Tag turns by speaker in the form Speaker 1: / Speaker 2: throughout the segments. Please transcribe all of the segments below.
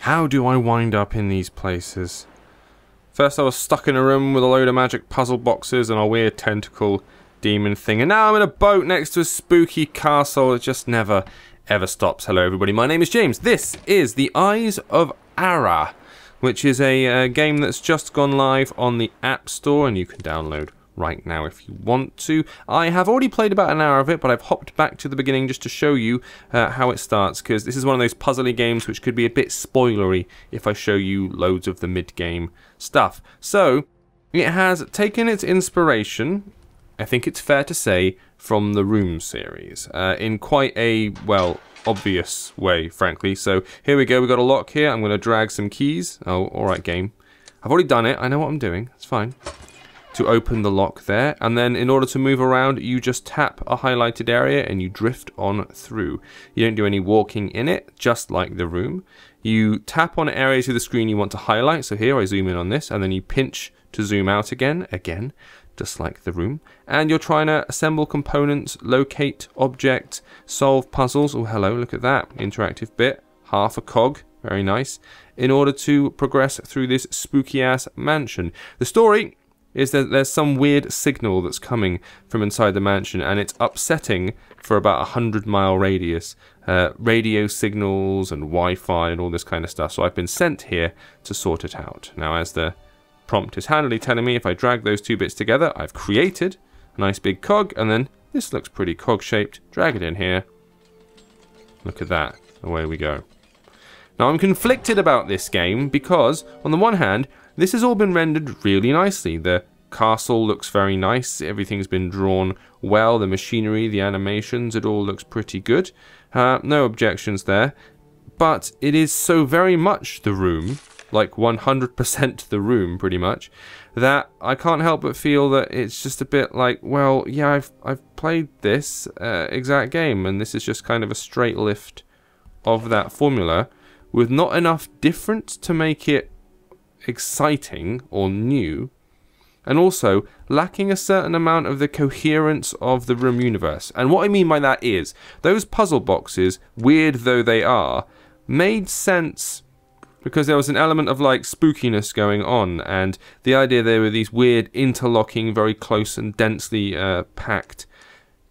Speaker 1: How do I wind up in these places? First I was stuck in a room with a load of magic puzzle boxes and a weird tentacle demon thing, and now I'm in a boat next to a spooky castle. It just never ever stops. Hello everybody, my name is James. This is the Eyes of Ara, which is a game that's just gone live on the App Store and you can download right now if you want to. I have already played about an hour of it, but I've hopped back to the beginning just to show you how it starts, because this is one of those puzzly games which could be a bit spoilery if I show you loads of the mid-game stuff. So, it has taken its inspiration, I think it's fair to say, from the Room series, in quite a, well, obvious way, frankly. So, here we go, we've got a lock here, I'm going to drag some keys. Oh, alright game. I've already done it, I know what I'm doing, it's fine. To open the lock there, and then in order to move around you just tap a highlighted area and you drift on through. You don't do any walking in it, just like the Room. You tap on areas of the screen you want to highlight, so here I zoom in on this, and then you pinch to zoom out again, just like the Room. And you're trying to assemble components, locate objects, solve puzzles. Oh hello, look at that, interactive bit, half a cog, very nice, in order to progress through this spooky ass mansion. The story is that there's some weird signal that's coming from inside the mansion, and it's upsetting for about 100-mile radius. Radio signals and Wi-Fi and all this kind of stuff. So I've been sent here to sort it out. Now, as the prompt is handily telling me, if I drag those two bits together, I've created a nice big cog, and then this looks pretty cog-shaped. Drag it in here. Look at that. Away we go. Now, I'm conflicted about this game because, on the one hand, this has all been rendered really nicely. The castle looks very nice, everything's been drawn well, the machinery, the animations, it all looks pretty good. No objections there. But it is so very much the Room, like 100% the Room pretty much, that I can't help but feel that it's just a bit like, well, yeah, I've played this exact game, and this is just kind of a straight lift of that formula, with not enough different to make it exciting or new, and also lacking a certain amount of the coherence of the Room universe. And what I mean by that is, those puzzle boxes, weird though they are, made sense because there was an element of like spookiness going on, and the idea there were these weird interlocking, very close and densely packed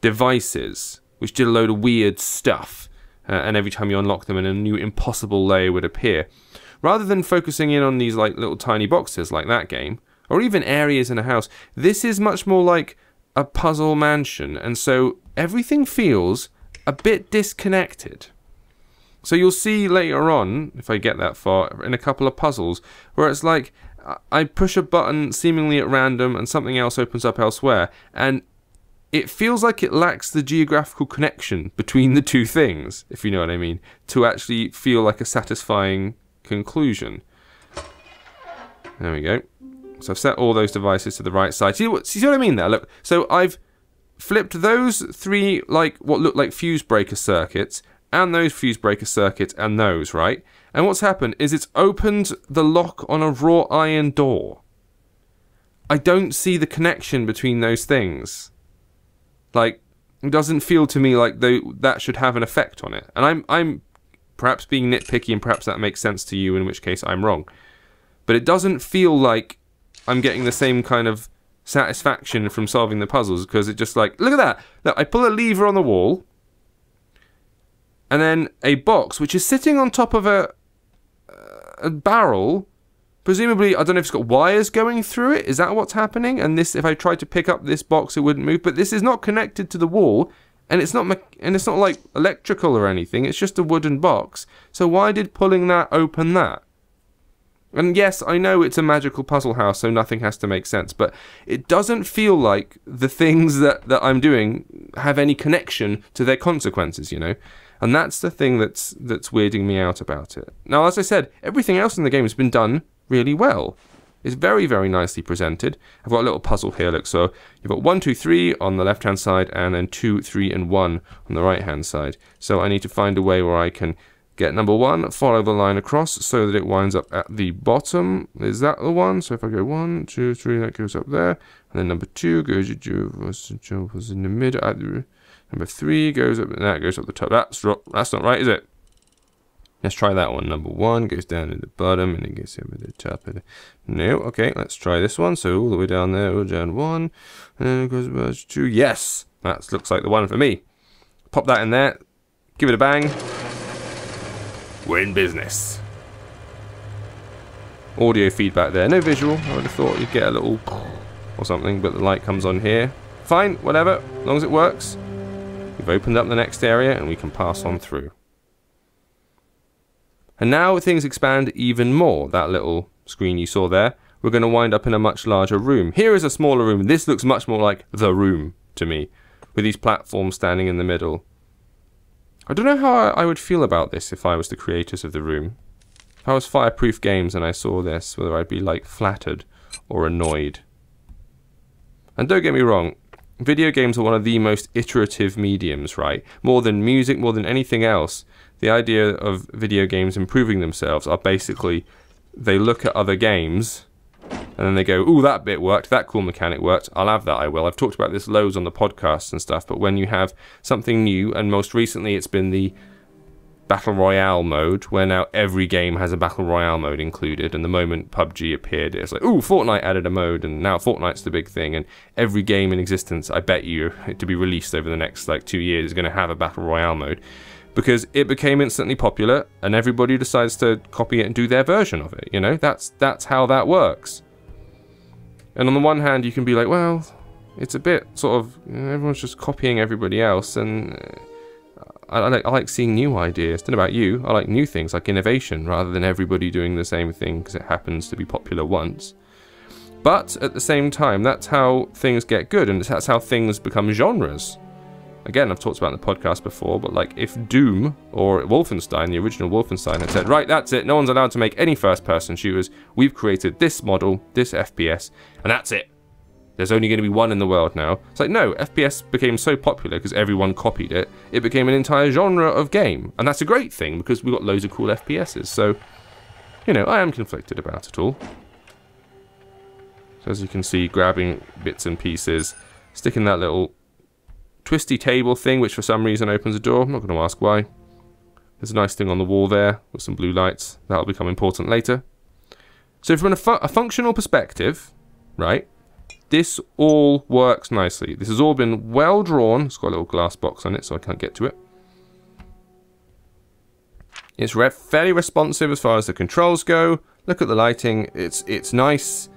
Speaker 1: devices which did a load of weird stuff, and every time you unlock them, a new impossible layer would appear. Rather than focusing in on these like little tiny boxes like that game, or even areas in a house, this is much more like a puzzle mansion, and so everything feels a bit disconnected. So you'll see later on, if I get that far, in a couple of puzzles, where it's like, I push a button seemingly at random and something else opens up elsewhere, and it feels like it lacks the geographical connection between the two things, if you know what I mean, to actually feel like a satisfying conclusion. There we go. So I've set all those devices to the right side. See what I mean there? Look, so I've flipped those three, like, what look like fuse breaker circuits, and those fuse breaker circuits, and those, right? And what's happened is it's opened the lock on a wrought iron door. I don't see the connection between those things. Like, it doesn't feel to me like that should have an effect on it. And I'm perhaps being nitpicky, and perhaps that makes sense to you, in which case I'm wrong. But it doesn't feel like I'm getting the same kind of satisfaction from solving the puzzles, because it just like, look at that! Look, I pull a lever on the wall, and then a box, which is sitting on top of a barrel, presumably, I don't know if it's got wires going through it, is that what's happening? And this, if I tried to pick up this box, it wouldn't move, but this is not connected to the wall, and it's not like electrical or anything, it's just a wooden box. So why did pulling that open that? And yes, I know it's a magical puzzle house, so nothing has to make sense, but it doesn't feel like the things that I'm doing have any connection to their consequences, you know? And that's the thing that's weirding me out about it. Now, as I said, everything else in the game has been done really well. It's very, very nicely presented. I've got a little puzzle here, look, so you've got 1, 2, 3 on the left-hand side, and then 2, 3, and 1 on the right-hand side. So I need to find a way where I can get number 1, follow the line across so that it winds up at the bottom. Is that the one? So if I go 1, 2, 3, that goes up there. And then number 2 goes in the middle. Number 3 goes up, and that goes up the top. That's not right, is it? Let's try that one. Number 1 goes down to the bottom and it goes over the top of the... No, okay, let's try this one. So all the way down there, all down 1, and then it goes back to 2. Yes! That looks like the one for me. Pop that in there, give it a bang. We're in business. Audio feedback there, no visual. I would have thought you'd get a little or something, but the light comes on here. Fine, whatever, as long as it works. We've opened up the next area and we can pass on through. And now things expand even more. That little screen you saw there, we're going to wind up in a much larger room. Here is a smaller room. This looks much more like the room to me, with these platforms standing in the middle. I don't know how I would feel about this if I was the creators of the room. If I was Fireproof Games and I saw this, whether I'd be like flattered or annoyed. And don't get me wrong, video games are one of the most iterative mediums, right? More than music, more than anything else. The idea of video games improving themselves are basically, they look at other games and then they go, ooh, that bit worked, that cool mechanic worked, I'll have that, I will. I've talked about this loads on the podcasts and stuff, but when you have something new, and most recently it's been the Battle Royale mode, where now every game has a Battle Royale mode included, and the moment PUBG appeared, it's like, ooh, Fortnite added a mode, and now Fortnite's the big thing, and every game in existence, I bet you, to be released over the next, like, 2 years, is going to have a Battle Royale mode. Because it became instantly popular, and everybody decides to copy it and do their version of it, you know? That's how that works. And on the one hand, you can be like, well, it's a bit sort of, you know, everyone's just copying everybody else, and I like seeing new ideas. I don't know about you, I like new things, like innovation, rather than everybody doing the same thing because it happens to be popular once. But at the same time, that's how things get good, and that's how things become genres. Again, I've talked about it in the podcast before, but like if Doom or Wolfenstein, the original Wolfenstein, had said, right, that's it, no one's allowed to make any first-person shooters, we've created this model, this FPS, and that's it. There's only going to be one in the world now. It's like, no, FPS became so popular because everyone copied it, it became an entire genre of game. And that's a great thing because we've got loads of cool FPSs. So, you know, I am conflicted about it all. So as you can see, grabbing bits and pieces, sticking that little twisty table thing, which for some reason opens a door. I'm not going to ask why. There's a nice thing on the wall there with some blue lights. That'll become important later. So from a functional perspective, right, this all works nicely. This has all been well drawn. It's got a little glass box on it, so I can't get to it. It's fairly responsive as far as the controls go. Look at the lighting. It's nice.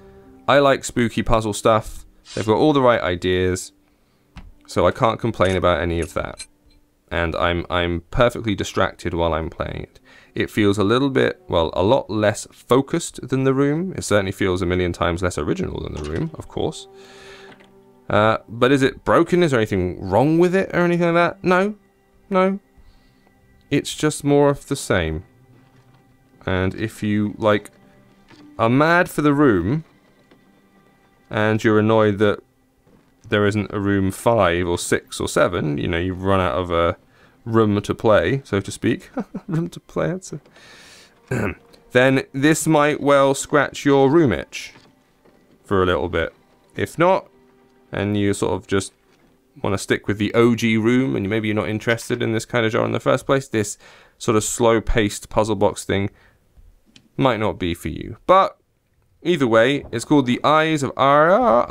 Speaker 1: I like spooky puzzle stuff. They've got all the right ideas. So I can't complain about any of that. And I'm perfectly distracted while I'm playing it. It feels a little bit, well, a lot less focused than The Room. It certainly feels a million times less original than The Room, of course. But is it broken? Is there anything wrong with it or anything like that? No. No. It's just more of the same. And if you, like, are mad for The Room, and you're annoyed that there isn't a room 5 or 6 or 7, you know, you've run out of a room to play, so to speak. Room to play, that's a... then this might well scratch your room itch for a little bit. If not, and you sort of just want to stick with the OG Room, and maybe you're not interested in this kind of genre in the first place, this sort of slow-paced puzzle box thing might not be for you. But either way, it's called the Eyes of Ara,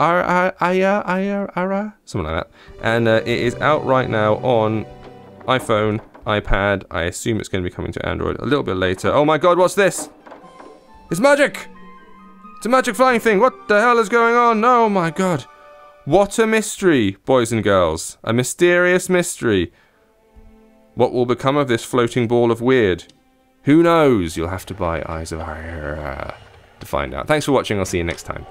Speaker 1: something like that. And it is out right now on iPhone, iPad. I assume it's going to be coming to Android a little bit later. Oh my god, what's this? It's magic! It's a magic flying thing. What the hell is going on? Oh my god. What a mystery, boys and girls. A mysterious mystery. What will become of this floating ball of weird? Who knows? You'll have to buy Eyes of Ara to find out. Thanks for watching. I'll see you next time.